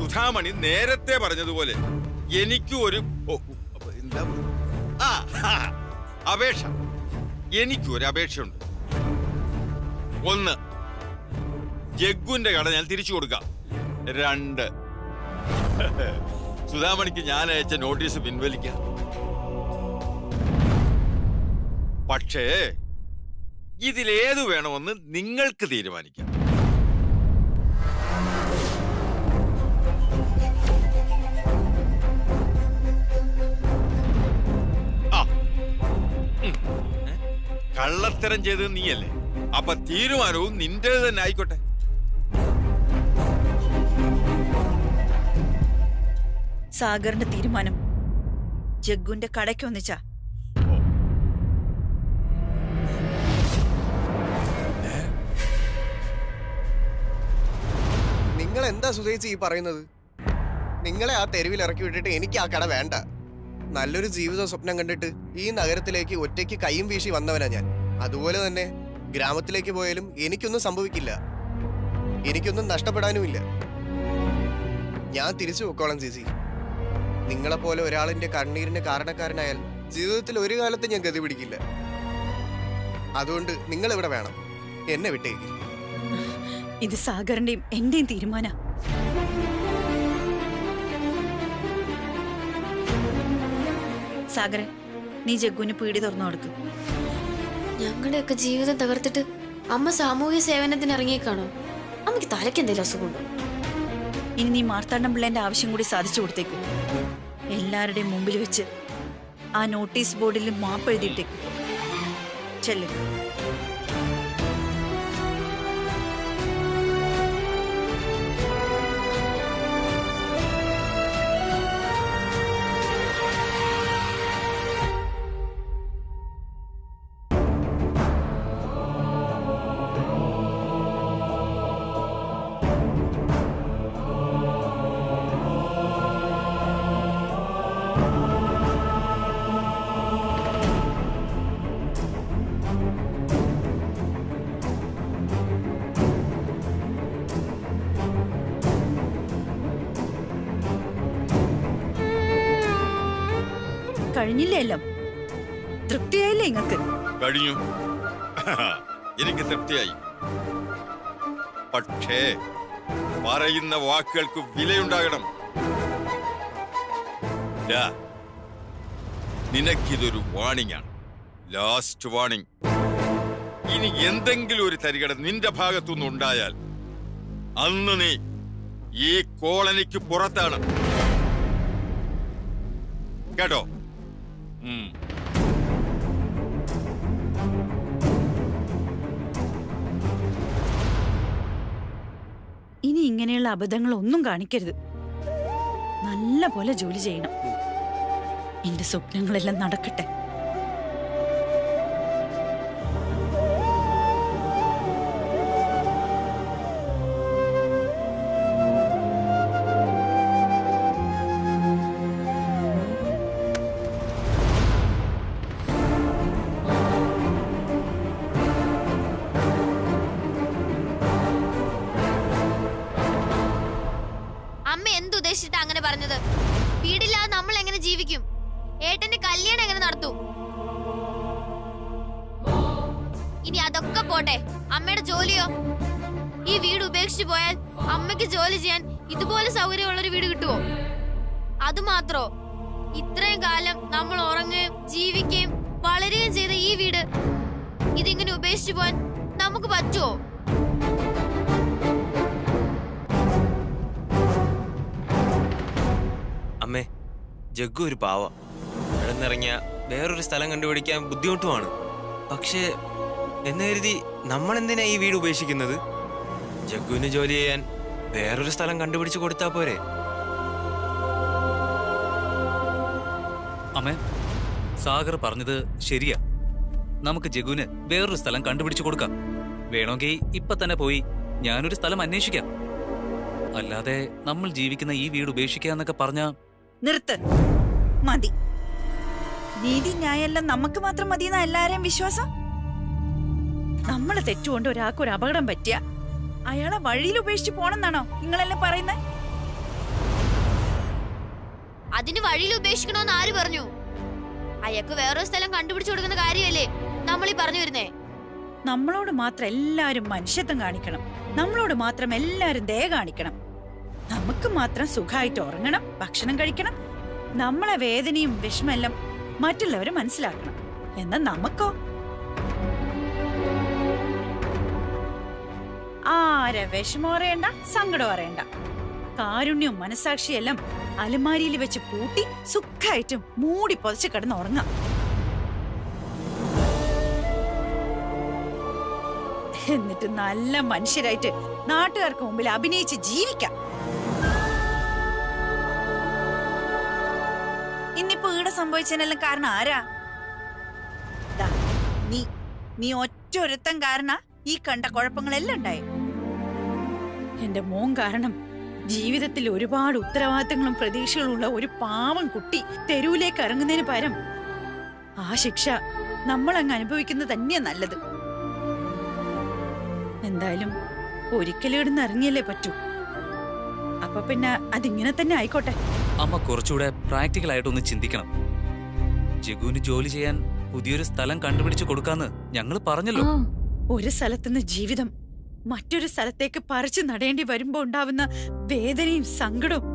സുധാമണി നേരത്തെ പറഞ്ഞതുപോലെ എനിക്കും ഒരു എന്താ അപേക്ഷ, എനിക്കൊരു അപേക്ഷയുണ്ട്. ഒന്ന്, ജഗ്ഗുവിന്റെ കട ഞാൻ തിരിച്ചു കൊടുക്കാം. 2, സുധാമണിക്ക് ഞാൻ അയച്ച നോട്ടീസ് പിൻവലിക്കാം. പക്ഷേ ഇതിലേതു വേണമെന്ന് നിങ്ങൾക്ക് തീരുമാനിക്കാം. കള്ളത്തരം ചെയ്തത് നീയല്ലേ, അപ്പൊ തീരുമാനവും നിന്റേത് തന്നെ ആയിക്കോട്ടെ. സാഗറിന്റെ തീരുമാനം ജഗ്ഗുന്റെ കടയ്ക്ക് ഒന്നിച്ചാ. നിങ്ങൾ എന്താ സുധേച്ചി ഈ പറയുന്നത്? നിങ്ങളെ ആ തെരുവിൽ ഇറക്കി വിട്ടിട്ട് എനിക്ക് ആ കട വേണ്ട. നല്ലൊരു ജീവിത സ്വപ്നം കണ്ടിട്ട് ഈ നഗരത്തിലേക്ക് ഒറ്റയ്ക്ക് കൈയും വീശി വന്നവനാ ഞാൻ. അതുപോലെ തന്നെ ഗ്രാമത്തിലേക്ക് പോയാലും എനിക്കൊന്നും സംഭവിക്കില്ല, എനിക്കൊന്നും നഷ്ടപ്പെടാനുമില്ല. ഞാൻ തിരിച്ചു പൊക്കോളാം ചേച്ചി. നിങ്ങളെപ്പോലെ ഒരാളിന്റെ കണ്ണീരിന് കാരണക്കാരനായാൽ ജീവിതത്തിൽ ഒരു കാലത്ത് ഞാൻ ഗതി പിടിക്കില്ല. അതുകൊണ്ട് നിങ്ങൾ ഇവിടെ വേണം, എന്നെ വിട്ടേക്ക്. ഇത് സാഗറിന്റെയും എന്റെയും തീരുമാനം. സാഗരൻ, നീ ജഗ്ഗുവിന് പീടി തുറന്നു കൊടുക്കും. ഞങ്ങളുടെയൊക്കെ ജീവിതം തകർത്തിട്ട് അമ്മ സാമൂഹ്യ സേവനത്തിന് ഇറങ്ങിയേക്കാണോ? അമ്മയ്ക്ക് തലയ്ക്ക് എന്തെങ്കിലും അസുഖമുണ്ടോ? ഇനി നീ മാർത്താണ്ഡം പിള്ളേന്റെ ആവശ്യം കൂടി സാധിച്ചു കൊടുത്തേക്കും. എല്ലാവരുടെയും മുമ്പിൽ വെച്ച് ആ നോട്ടീസ് ബോർഡിൽ മാപ്പ് എഴുതിയിട്ടേക്കും. ചെല്ലും. കഴിഞ്ഞില്ലേ? എല്ലാം തൃപ്തിയായില്ലേ നിങ്ങൾക്ക്? കഴിഞ്ഞു, എനിക്ക് തൃപ്തിയായി. പക്ഷേ പറയുന്ന വാക്കുകൾക്ക് വിലയുണ്ടാകണം. നിനക്കിതൊരു വാണിംഗ് ആണ്, ലാസ്റ്റ് വാണിംഗ്. ഇനി എന്തെങ്കിലും ഒരു തരികട നിന്റെ ഭാഗത്തുനിന്ന് ഉണ്ടായാൽ അന്ന് നീ ഈ കോളനിക്ക് പുറത്താണ്, കേട്ടോ? ഇനി ഇങ്ങനെയുള്ള അബദ്ധങ്ങളൊന്നും കാണിക്കരുത്. നല്ല പോലെ ജോലി ചെയ്യണം. എന്റെ സ്വപ്നങ്ങളെല്ലാം നടക്കട്ടെ. അങ്ങനെ പറഞ്ഞത്? വീടില്ലാതെ നമ്മൾ എങ്ങനെ ജീവിക്കും? ഏട്ടന്റെ കല്യാണം എങ്ങനെ നടത്തും? ഇനി അതൊക്കെ പോട്ടെ, അമ്മയുടെ ജോലിയോ? ഈ വീട് ഉപേക്ഷിച്ചു പോയാൽ അമ്മയ്ക്ക് ജോലി ചെയ്യാൻ ഇതുപോലെ സൗകര്യമുള്ളൊരു വീട് കിട്ടുമോ? അതുമാത്രോ, ഇത്രയും കാലം നമ്മൾ ഉറങ്ങുകയും ജീവിക്കുകയും വളരുകയും ചെയ്ത ഈ വീട് ഇതിങ്ങനെ ഉപേക്ഷിച്ചു പോയാൻ നമുക്ക് പറ്റുമോ? അമ്മേ, ജഗ്ഗു ഒരു പാവ. ഇവിടെ നിന്നിറങ്ങിയ വേറൊരു സ്ഥലം കണ്ടുപിടിക്കാൻ ബുദ്ധിമുട്ടുമാണ്. പക്ഷേ എന്ന് കരുതി നമ്മളെന്തിനാ ഈ വീട് ഉപേക്ഷിക്കുന്നത്? ജഗ്ഗുവിന് ജോലി ചെയ്യാൻ വേറൊരു സ്ഥലം കണ്ടുപിടിച്ചു കൊടുത്താ പോരെ? അമ്മേ, സാഗർ പറഞ്ഞത് ശരിയാ. നമുക്ക് ജഗ്ഗുവിന് വേറൊരു സ്ഥലം കണ്ടുപിടിച്ചു കൊടുക്കാം. വേണമെങ്കിൽ ഇപ്പൊ തന്നെ പോയി ഞാനൊരു സ്ഥലം അന്വേഷിക്കാം. അല്ലാതെ നമ്മൾ ജീവിക്കുന്ന ഈ വീട് ഉപേക്ഷിക്കാന്നൊക്കെ പറഞ്ഞ നിർത്ത്, മതി. നീതി ന്യായെല്ലാം നമുക്ക് മാത്രം മതിയെന്ന എല്ലാരെയും വിശ്വാസം? നമ്മള് തെറ്റുകൊണ്ട് ഒരാൾക്കൊരു അപകടം പറ്റിയ അയാളെ വഴിയിൽ ഉപേക്ഷിച്ച് പോണെന്നാണോ നിങ്ങളെല്ലാം പറയുന്നത്? അതിന് വഴിയിൽ ഉപേക്ഷിക്കണോന്ന് ആര് പറഞ്ഞു? അയാൾക്ക് വേറൊരു സ്ഥലം കണ്ടുപിടിച്ചു കൊടുക്കുന്ന കാര്യമല്ലേ നമ്മളീ പറഞ്ഞു വരുന്നേ. നമ്മളോട് മാത്രം എല്ലാരും മനുഷ്യത്വം കാണിക്കണം, നമ്മളോട് മാത്രം എല്ലാരും ദയ കാണിക്കണം, നമുക്ക് മാത്രം സുഖമായിട്ട് ഉറങ്ങണം, ഭക്ഷണം കഴിക്കണം, നമ്മളെ വേദനയും വിഷമെല്ലാം മറ്റുള്ളവര് മനസ്സിലാക്കണം. എന്നാ നമുക്കോ ആരെ വിഷമം അറിയണ്ട, സങ്കടം അറിയണ്ട. കാരുണ്യവും മനസാക്ഷിയെല്ലാം അലമാരിയിൽ വെച്ച് പൂട്ടി സുഖമായിട്ടും മൂടി പൊതച്ച് കിടന്ന് ഉറങ്ങാം. എന്നിട്ട് നല്ല മനുഷ്യരായിട്ട് നാട്ടുകാർക്ക് മുമ്പിൽ അഭിനയിച്ച് ജീവിക്കാം. ഇന്നിപ്പോ ഈടെ സംഭവിച്ചതിനെല്ലാം കാരണം ആരാ? ദാ, നീ ഒറ്റൊരുത്തൻ കാരണ ഈ കണ്ട കുഴപ്പങ്ങളെല്ലാം ഉണ്ടായി. എന്റെ മോൻ കാരണം ജീവിതത്തിൽ ഒരുപാട് ഉത്തരവാദിത്തങ്ങളും പ്രതീക്ഷകളും ഉള്ള ഒരു പാവം കുട്ടി തെരുവിലേക്ക് ഇറങ്ങുന്നതിന് പകരം ആ ശിക്ഷ നമ്മളങ്ങ് അനുഭവിക്കുന്നത് തന്നെയാ നല്ലത്. എന്തായാലും ഒരിക്കലും ഇവിടുന്ന് ഇറങ്ങിയല്ലേ പറ്റൂ. അപ്പൊ പിന്നെ അതിങ്ങനെ തന്നെ ആയിക്കോട്ടെ. അമ്മ കുറച്ചുകൂടെ പ്രാക്ടിക്കൽ ആയിട്ടൊന്ന് ചിന്തിക്കണം. ജഗുവിന് ജോലി ചെയ്യാൻ പുതിയൊരു സ്ഥലം കണ്ടുപിടിച്ചു കൊടുക്കാന്ന് ഞങ്ങൾ പറഞ്ഞല്ലോ. ഒരു സ്ഥലത്തുനിന്ന് ജീവിതം മറ്റൊരു സ്ഥലത്തേക്ക് പറിച്ചു നടേണ്ടി വരുമ്പോ ഉണ്ടാവുന്ന വേദനയും സങ്കടവും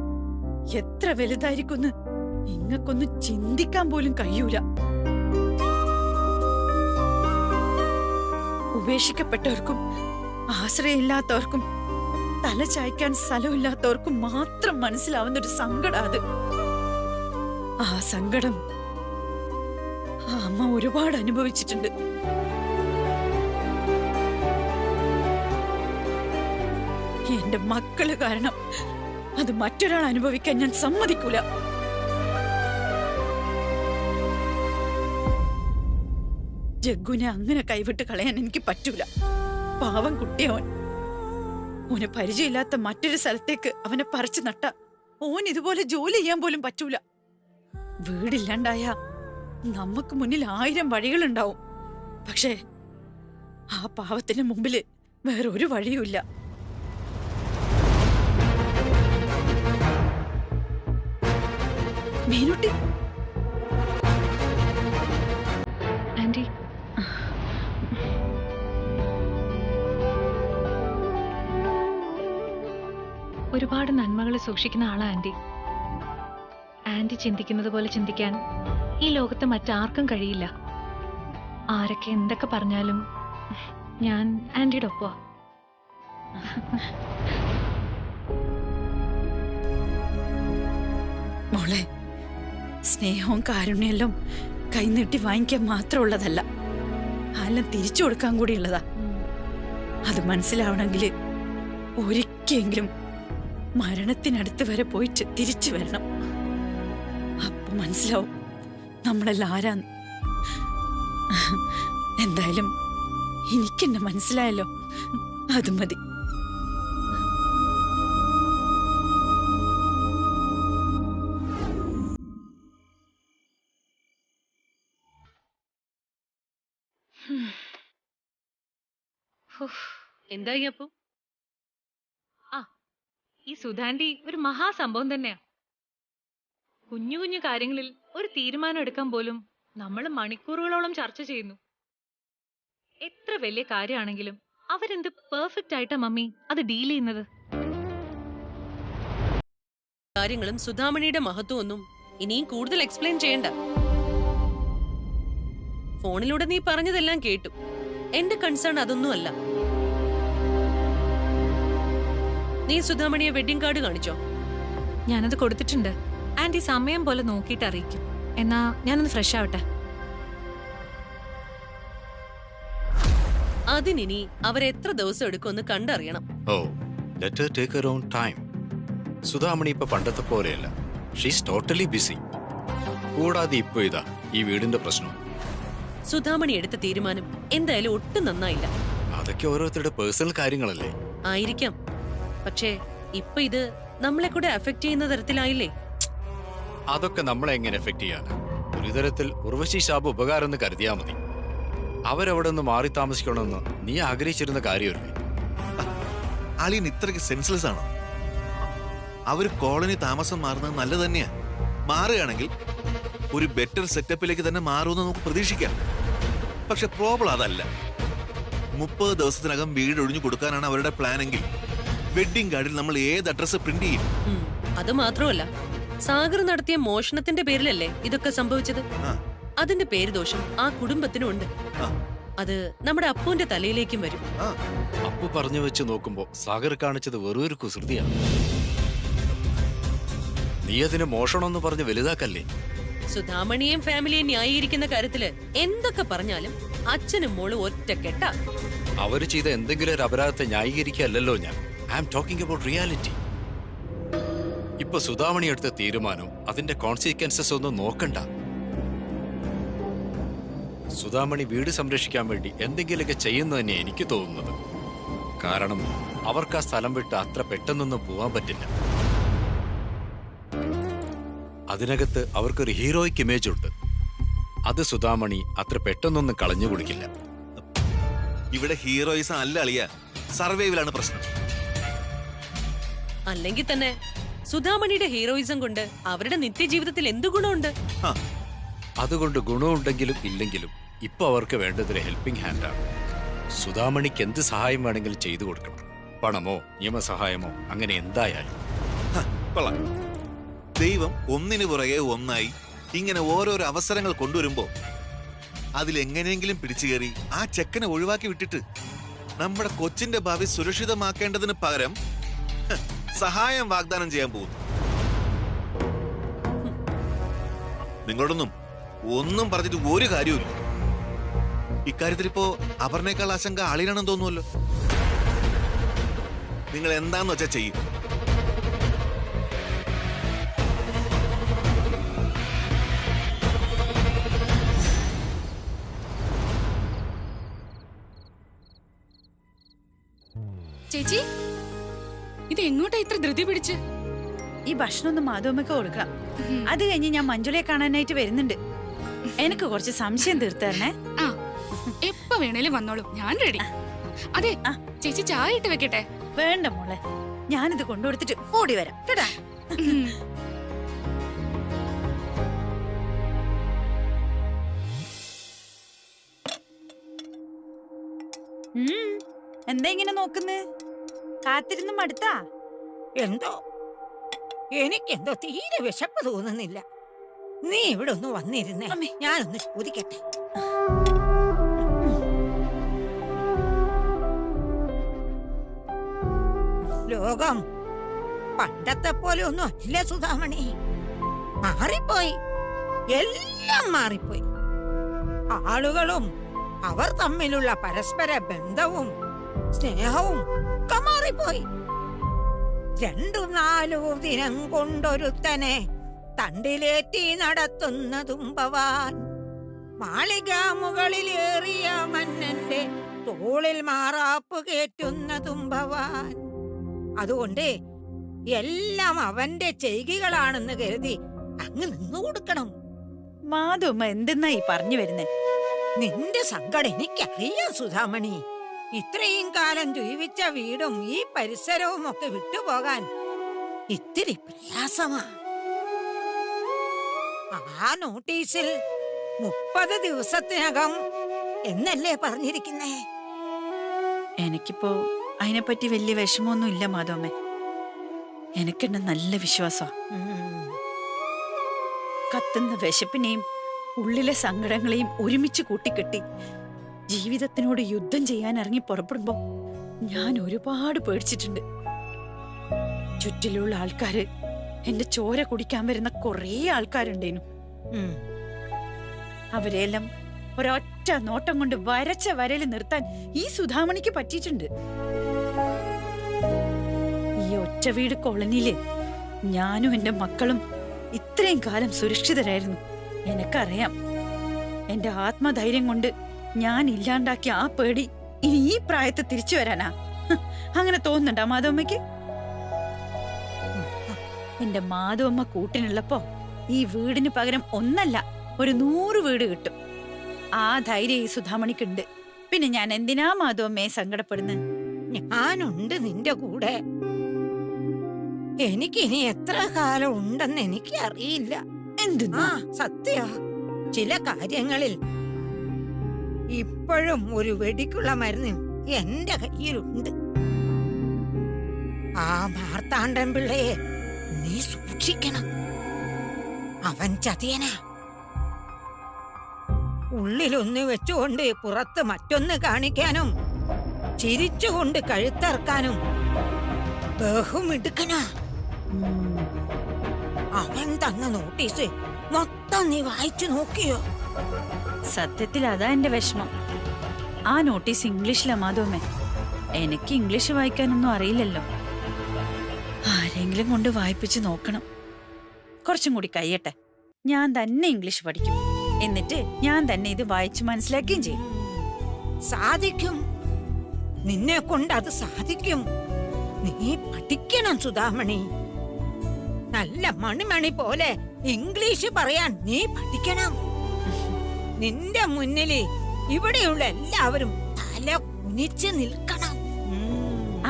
എത്ര വലുതായിരിക്കുന്ന് ഇങ്ങക്കൊന്നും ചിന്തിക്കാൻ പോലും കഴിയൂല. ഉപേക്ഷിക്കപ്പെട്ടവർക്കും ആശ്രയമില്ലാത്തവർക്കും തല ചായ്ക്കാൻ സ്ഥലമില്ലാത്തവർക്കും മാത്രം മനസ്സിലാവുന്ന ഒരു സങ്കടം അത്. ആ സങ്കടം അമ്മ ഒരുപാട് അനുഭവിച്ചിട്ടുണ്ട്. എന്റെ മക്കള് കാരണം അത് മറ്റൊരാൾ അനുഭവിക്കാൻ ഞാൻ സമ്മതിക്കൂല. ജഗ്ഗുനെ അങ്ങനെ കൈവിട്ട് കളയാൻ എനിക്ക് പറ്റൂല. പാവം കുട്ടിയവൻ. ഓനെ പരിചയമില്ലാത്ത മറ്റൊരു സ്ഥലത്തേക്ക് അവനെ പറിച്ചു നട്ട ഓൻ ഇതുപോലെ ജോലി ചെയ്യാൻ പോലും പറ്റൂല. വീടില്ലാണ്ടായ നമുക്ക് മുന്നിൽ 1000 വഴികളുണ്ടാവും. പക്ഷേ ആ പാവത്തിന് മുമ്പില് വേറൊരു വഴിയുമില്ല. മീനുട്ടി, ആന്റി, ഒരുപാട് നന്മകൾ സൂക്ഷിക്കുന്ന ആളാ ആന്റി. ആന്റി ചിന്തിക്കുന്നത് പോലെ ചിന്തിക്കാൻ ഈ ലോകത്ത് മറ്റാർക്കും കഴിയില്ല. ആരൊക്കെ എന്തൊക്കെ പറഞ്ഞാലും ഞാൻ ആന്റിയുടെ ഒപ്പമാ. മോളെ, സ്നേഹവും കാരുണ്യെല്ലാം കൈനീട്ടി വാങ്ങിക്കാൻ മാത്രമുള്ളതല്ല, എല്ലാം തിരിച്ചു കൊടുക്കാൻ കൂടി ഉള്ളതാ. അത് മനസ്സിലാവണമെങ്കിൽ ഒരിക്കലെങ്കിലും മരണത്തിനടുത്ത് വരെ പോയിട്ട് തിരിച്ചു വരണം. അപ്പൊ മനസ്സിലാവും നമ്മളെല്ലാം ആരാന്ന്. എന്തായാലും എനിക്കെന്നെ മനസ്സിലായല്ലോ, അത് മതി. എന്തായി അപ്പു? ആ, ഈ സുധാന്റി ഒരു മഹാസംഭവം തന്നെയാ. കുഞ്ഞു കുഞ്ഞു കാര്യങ്ങളിൽ ഒരു തീരുമാനം എടുക്കാൻ പോലും നമ്മൾ മണിക്കൂറുകളോളം ചർച്ച ചെയ്യുന്നു. എത്ര വലിയ കാര്യമാണെങ്കിലും അവരെന്ത് പെർഫെക്റ്റ് ആയിട്ടാ മമ്മി അത് ഡീൽ ചെയ്യുന്നത്. കാര്യങ്ങളും സുധാമണിയുടെ മഹത്വമൊന്നും ഇനിയും കൂടുതൽ എക്സ്പ്ലെയിൻ ചെയ്യണ്ട. ഫോണിലൂടെ നീ പറഞ്ഞതെല്ലാം കേട്ടു. എന്റെ കൺസേൺ അതൊന്നുമല്ല. നീ സുധാമണിയെ വെഡിങ് കാർഡ് കാണിച്ചോ? ഞാനത് കൊടുത്തിട്ടുണ്ട്. ആന്റി സമയം പോലെ നോക്കിയിട്ട് അറിയിക്കും. എന്നാ ഞാനൊന്ന് ഫ്രഷ് ആവട്ടെ. അതിനി അവരെത്ര ദിവസം എടുക്കുമെന്ന് കണ്ടറിയണം. ഓ, let her take her own time. Sudhamani ഇപ്പൊ പണ്ടത്തെ പോലെയല്ല. She's totally busy. കൂടാതെ ഇപ്പൊ ഇതാ ഈ വീടിന്റെ പ്രശ്നം. സുധാമണി എടുത്ത തീരുമാനം എന്തായാലും ഒട്ടും നന്നായില്ല. അതൊക്കെ ഓരോരുത്തരുടെ പേഴ്സണൽ കാര്യങ്ങളല്ലേ. ആയിരിക്കാം. പക്ഷേ ഇപ്പൊ ഇത് നമ്മളെ കൂടെ അഫക്ട് ചെയ്യുന്ന തരത്തിലായില്ലേ? അതൊക്കെ നമ്മളെ എങ്ങനെ എഫക്ട് ചെയ്യാൻ? ഒരു തരത്തിൽ ഉർവശി ശാപ ഉപകാരം എന്ന് കരുതിയാ മതി. അവരവിടെ നിന്ന് മാറി താമസിക്കണമെന്ന് നീ ആഗ്രഹിച്ചിരുന്ന കാര്യമല്ലേ? അളിയൻ ഇത്രയ്ക്ക് സെൻസ്ലെസ് ആണോ? അവര് കോളനി താമസം മാറുന്നത് നല്ലത് തന്നെയാ. മാറുകയാണെങ്കിൽ ഒരു ബെറ്റർ സെറ്റപ്പിലേക്ക് തന്നെ മാറുമെന്ന് നമുക്ക് പ്രതീക്ഷിക്കാം. പക്ഷെ പ്രോബ്ലം അതല്ല. 30 ദിവസത്തിനകം വീട് ഒഴിഞ്ഞു കൊടുക്കാനാണ് അവരുടെ പ്ലാനെങ്കിൽ വെഡിങ് കാർഡിൽ നമ്മൾ ഏത് അഡ്രസ് പ്രിന്റ് ചെയ്യും? അത് മാത്രമല്ല, സാഗർ നടത്തിയ മോഷണത്തിന്റെ പേരിലല്ലേ ഇതൊക്കെ സംഭവിച്ചത്. അതിന്റെ പേര് ദോഷം ആ കുടുംബത്തിനും ഉണ്ട്. അത് നമ്മുടെ അപ്പുവിന്റെ തലയിലേക്കും വരും. അപ്പു പറഞ്ഞു വെച്ച് നോക്കുമ്പോ സാഗർ കാണിച്ചത് വെറൊരു കുസൃതിയാണ്. നീ അതിന് മോഷണം എന്ന് പറഞ്ഞ് വലുതാക്കല്ലേ. സുധാമണിയെയും ഫാമിലിയെയും ന്യായീകരിക്കുന്ന കാര്യത്തില് എന്തൊക്കെ പറഞ്ഞാലും അച്ഛനും മോള് ഒറ്റക്കെട്ടാ. അവര് ചെയ്ത എന്തെങ്കിലും ഒരു അപരാധത്തെ ന്യായീകരിക്കല്ലോ ഞാൻ. I am talking about reality. ഇപ്പൊ സുധാമണി എടുത്ത തീരുമാനം അതിന്റെ കോൺസിക്വൻസസ് ഒന്നും നോക്കണ്ട. സുധാമണി വീട് സംരക്ഷിക്കാൻ വേണ്ടി എന്തെങ്കിലുമൊക്കെ ചെയ്യുന്നു തന്നെ എനിക്ക് തോന്നുന്നത്. കാരണം അവർക്ക് ആ സ്ഥലം വിട്ട് അത്ര പെട്ടെന്നൊന്നും പോവാൻ പറ്റില്ല. അതിനകത്ത് അവർക്കൊരു ഹീറോയിക് ഇമേജ് ഉണ്ട്. അത് സുധാമണി അത്ര പെട്ടെന്നൊന്നും കളഞ്ഞു കൊടുക്കില്ല. ഇവിടെ ഹീറോയിസം അല്ല അളിയ, സർവൈവലാണ് പ്രശ്നം. അല്ലെങ്കിൽ തന്നെ സുധാമണിയുടെ ഹീറോയിസം കൊണ്ട് അവരുടെ നിത്യജീവിതത്തിൽ എന്തു ഗുണമുണ്ട്? അതുകൊണ്ട് ഗുണമുണ്ടെങ്കിലും ഇല്ലെങ്കിലും ഇപ്പൊ അവർക്ക് വേണ്ടത് ഒരു ഹെൽപ്പിംഗ് ഹാൻഡാണ്. സുധാമണിക്ക് എന്ത് സഹായം വേണമെങ്കിലും ചെയ്തു കൊടുക്കണം. പണമോ നിയമസഹായമോ അങ്ങനെ എന്തായാലും. കൊള്ളാം. ദൈവം ഒന്നിനു പുറകെ ഒന്നായി ഇങ്ങനെ ഓരോരോ അവസരങ്ങൾ കൊണ്ടുവരുമ്പോ അതിലെങ്ങനെയെങ്കിലും പിടിച്ചു കയറി ആ ചെക്കനെ ഒഴിവാക്കി വിട്ടിട്ട് നമ്മുടെ കൊച്ചിന്റെ ഭാവി സുരക്ഷിതമാക്കേണ്ടതിന് പകരം സഹായം വാഗ്ദാനം ചെയ്യാൻ പോകുന്നു. നിങ്ങളോടൊന്നും ഒന്നും പറഞ്ഞിട്ട് ഒരു കാര്യമില്ല. ഇക്കാര്യത്തിൽ ഇപ്പോ അപർണേക്കാൾ ആശങ്ക ആളിനാണെന്ന് തോന്നുമല്ലോ. നിങ്ങൾ എന്താന്ന് വെച്ചാ ചെയ്യും. ചേച്ചി, ഇത് എങ്ങോട്ടാ ഇത്ര ധൃതി പിടിച്ച്? ഈ ഭക്ഷണം ഒന്ന് മാധവമ്മക്ക് കൊടുക്കാം. അത് കഴിഞ്ഞ് ഞാൻ മഞ്ജുളയെ കാണാനായിട്ട് വരുന്നുണ്ട്. എനിക്ക് കുറച്ച് സംശയം തീർത്തരണേ. ആ, എപ്പോ വേണേലും വന്നോളൂ, ഞാൻ റെഡി. അതെ, ചേച്ചി ചായ ഇട്ട് വെക്കട്ടെ? വേണ്ട മോളെ, ഞാനിത് കൊണ്ടുകൊടുത്തിട്ട് ഓടി വരാം കേട്ടാ. എന്താ ഇങ്ങനെ നോക്കുന്നേ? കാത്തിരുന്ന് മടുത്താ? എന്തോ എനിക്കെന്തോ തീരെ വിശപ്പ് തോന്നുന്നില്ല. നീ ഇവിടെ ഒന്ന് വന്നിരുന്നേ, ഞാനൊന്ന് ചോദിക്കട്ടെ. ലോകം പണ്ടത്തെ പോലെ ഒന്നും അല്ല സുധാമണി. മാറിപ്പോയി, എല്ലാം മാറിപ്പോയി. ആളുകളും അവർ തമ്മിലുള്ള പരസ്പര ബന്ധവും സ്നേഹവും ഒക്കെ മാറിപ്പോയി. 2-4 ദിനം കൊണ്ടൊരുത്തനെ തണ്ടിലേറ്റി നടത്തുന്നതും ഭവാൻ, മാളിക മുകളിലേറിയ മന്നന്റെ തോളിൽ മാറാപ്പ് കേറ്റുന്നതും ഭവാൻ. അതുകൊണ്ട് എല്ലാം അവന്റെ ചെയ്തികളാണെന്ന് കരുതി അങ്ങ് നിന്നു കൊടുക്കണം. മാധവമ്മ എന്തെന്നായി പറഞ്ഞു വരുന്നേ? നിന്റെ സങ്കടം എനിക്കറിയാം സുധാമണി. ഇത്രയും കാലം ജീവിച്ച വീടും ഈ പരിസരവും ഒക്കെ വിട്ടുപോകാൻ ഇത്തിരി പ്രയാസമാ. ആ നോട്ടീസിൽ 30 ദിവസത്തിനകം എന്നല്ലേ പറഞ്ഞിരിക്കുന്നേ? എനിക്കിപ്പോ അതിനെപ്പറ്റി വലിയ വിഷമമൊന്നും ഇല്ല മാധവമ്മേ. എനിക്കെന്നെ നല്ല വിശ്വാസം. കത്തുന്ന വിശപ്പിനെയും ഉള്ളിലെ സങ്കടങ്ങളെയും ഒരുമിച്ച് കൂട്ടിക്കെട്ടി ജീവിതത്തിനോട് യുദ്ധം ചെയ്യാൻ ഇറങ്ങി പുറപ്പെടുമ്പോ ഞാൻ ഒരുപാട് പേടിച്ചിട്ടുണ്ട്. ചുറ്റിലുള്ള ആൾക്കാര് എന്റെ ചോര കുടിക്കാൻ വരുന്ന കുറേ ആൾക്കാരുണ്ടേനു. അവരെല്ലാം ഒരൊറ്റ നോട്ടം കൊണ്ട് വരച്ച വരയിൽ നിർത്താൻ ഈ സുധാമണിക്ക് പറ്റിയിട്ടുണ്ട്. ഈ ഒറ്റ വീട് കോളനിയില് ഞാനും എന്റെ മക്കളും ഇത്രയും കാലം സുരക്ഷിതരായിരുന്നു. എനിക്കറിയാം, എന്റെ ആത്മധൈര്യം കൊണ്ട് ഞാൻ ഇല്ലാണ്ടാക്കിയ ആ പേടി ഇനി ഈ പ്രായത്ത് തിരിച്ചു വരാനാ? അങ്ങനെ തോന്നുന്നുണ്ടാ മാധവമ്മയ്ക്ക്? എന്റെ മാധവമ്മ കൂട്ടിനുള്ളപ്പോ ഈ വീടിന് പകരം ഒന്നല്ല 100 വീട് കിട്ടും. ആ ധൈര്യം ഈ സുധാമണിക്കുണ്ട്. പിന്നെ ഞാൻ എന്തിനാ മാധവമ്മയെ സങ്കടപ്പെടുന്നത്? ഞാനുണ്ട് നിന്റെ കൂടെ. എനിക്കിനി എത്ര കാലം ഉണ്ടെന്ന് എനിക്ക് അറിയില്ല. ആ സത്യ ചില കാര്യങ്ങളിൽ ഇപ്പോഴും ഒരു വെടിക്കുള്ള മരുന്ന് എന്റെ കയ്യിലുണ്ട്. ആ മാർത്താണ്ഡൻ പിള്ളയെ നീ സൂക്ഷിക്കണം. അവൻ ചതിയനാ. ഉള്ളിലൊന്ന് വെച്ചുകൊണ്ട് പുറത്ത് മറ്റൊന്ന് കാണിക്കാനും ചിരിച്ചുകൊണ്ട് കഴുത്തറക്കാനും ബഹുമിടുക്കനാ. അവൻ തന്ന നോട്ടീസ് മൊത്തം നീ വായിച്ചു നോക്കിയോ? സത്യത്തിൽ അതാ എന്റെ വിഷമം. ആ നോട്ടീസ് ഇംഗ്ലീഷിലാ മാധവമേ. എനിക്ക് ഇംഗ്ലീഷ് വായിക്കാനൊന്നും അറിയില്ലല്ലോ. ആരെങ്കിലും കൊണ്ട് വായിപ്പിച്ച് നോക്കണം. കുറച്ചും കൂടി കഴിയട്ടെ. ഞാൻ തന്നെ ഇംഗ്ലീഷ് പഠിക്കും. എന്നിട്ട് ഞാൻ തന്നെ ഇത് വായിച്ച് മനസ്സിലാക്കുകയും ചെയ്യും. സാധിക്കും. നിന്നെ കൊണ്ട് അത് സാധിക്കും. നീ പഠിക്കണം സുധാമണി. നല്ല മണിമണി പോലെ ഇംഗ്ലീഷ് പറയാൻ നീ പഠിക്കണം. നിന്റെ മുന്നില് ഇവിടെയുള്ള എല്ലാവരും തല കുനിച്ച് നിൽക്കണം.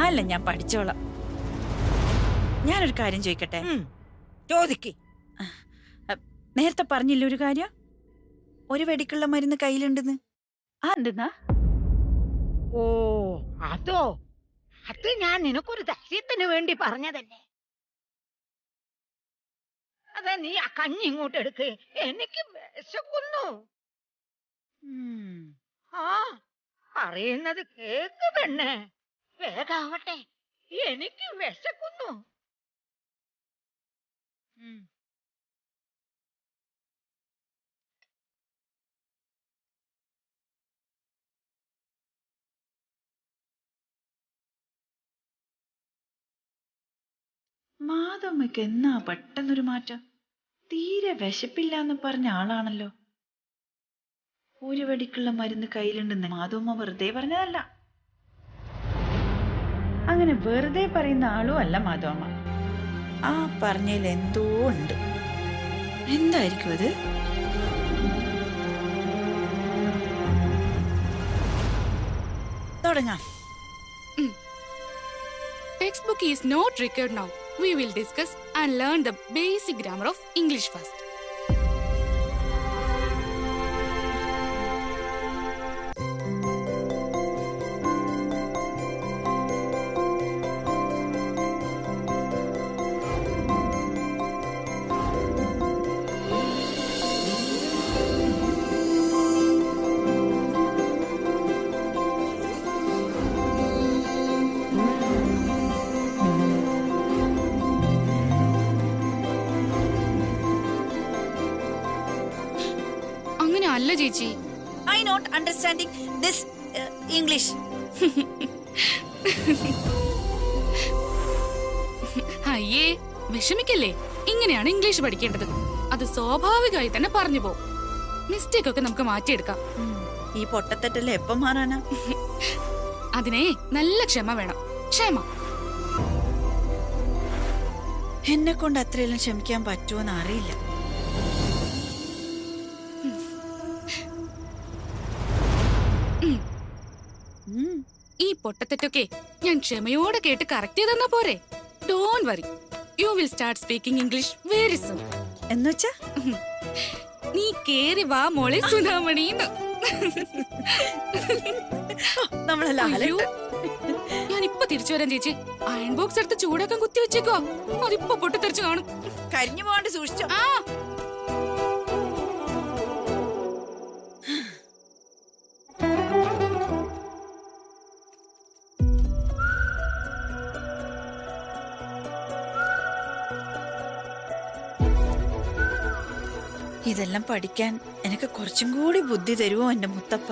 അല്ല, ഞാൻ പഠിച്ചോളാം. ഞാനൊരു കാര്യം ചോദിക്കട്ടെ? ചോദിക്ക്. നേരത്തെ പറഞ്ഞില്ല ഒരു കാര്യം, ഒരു വെടിക്കുള്ള മരുന്ന് കയ്യിലുണ്ടെന്ന്. എന്തെന്നാ? ഓ അതോ, അത് ഞാൻ നിനക്കൊരു ധൈര്യത്തിന് വേണ്ടി പറഞ്ഞതല്ലേ. അതാ നീ ആ കഞ്ഞി ഇങ്ങോട്ട് എടുക്ക്. എനിക്ക് വിശക്കുന്നു. ആ പറയുന്നത് കേക്ക് പെണ്ണേ. വേഗാവട്ടെ, എനിക്ക് വിശക്കുന്നു. മാധവമ്മയ്ക്ക് എന്നാ പെട്ടെന്നൊരു മാറ്റം? തീരെ വിശപ്പില്ലാന്ന് പറഞ്ഞ ആളാണല്ലോ. ഒരു വെടിക്കുള്ള മരുന്ന് കയ്യിലുണ്ടെന്ന് മാധവമ്മ വെറുതെ പറഞ്ഞതല്ല. അങ്ങനെ വെറുതെ പറയുന്ന ആളും അല്ല മാധവമ്മ. ആ പറഞ്ഞതിൽ എന്തോ ഉണ്ട്. എന്തായിരിക്കും അത്? തുടങ്ങാം. Textbook is not required now. We will discuss and learn the basic grammar of English first. അല്ല ചേച്ചി, I not understanding this English. അയ്യേ വിഷമിക്കല്ലേ. ഇങ്ങനെയാണ് ഇംഗ്ലീഷ് പഠിക്കേണ്ടത്. അത് സ്വാഭാവികമായി തന്നെ പറഞ്ഞു പോകും. മിസ്റ്റേക്ക് ഒക്കെ നമുക്ക് മാറ്റിയെടുക്കാം. ഈ പൊട്ടത്തെറ്റല്ലേ എപ്പം മാറാനാ? അതിനെ നല്ല ക്ഷമ വേണം. ക്ഷമ. എന്നെ കൊണ്ട് അത്രയെല്ലാം ക്ഷമിക്കാൻ പറ്റുമോന്ന് അറിയില്ല. ഈ പൊട്ടത്തെറ്റൊക്കെ ഞാൻ ക്ഷമയോടെ കേട്ട് കറക്റ്റ് ചെയ്തെന്നാ പോരെ. Don't worry, you will start speaking English very soon. എന്നുവെച്ചാ നീ കേറി വാ മോളെ സുധാമണിന്ന്. ഞാൻ ഇപ്പൊ തിരിച്ചു വരാൻ ചേച്ചി. അയൺ ബോക്സ് എടുത്ത് ചൂടാക്കാൻ കുത്തി വെച്ചേക്കോ. അതിപ്പോ പൊട്ടിത്തെറിച്ച് കാണും. കരിഞ്ഞു പോകാണ്ട് സൂക്ഷിച്ചോ. ഇതെല്ലാം പഠിക്കാൻ എനിക്ക് കുറച്ചും കൂടി ബുദ്ധി തരുമോ എന്റെ മുത്തപ്പ?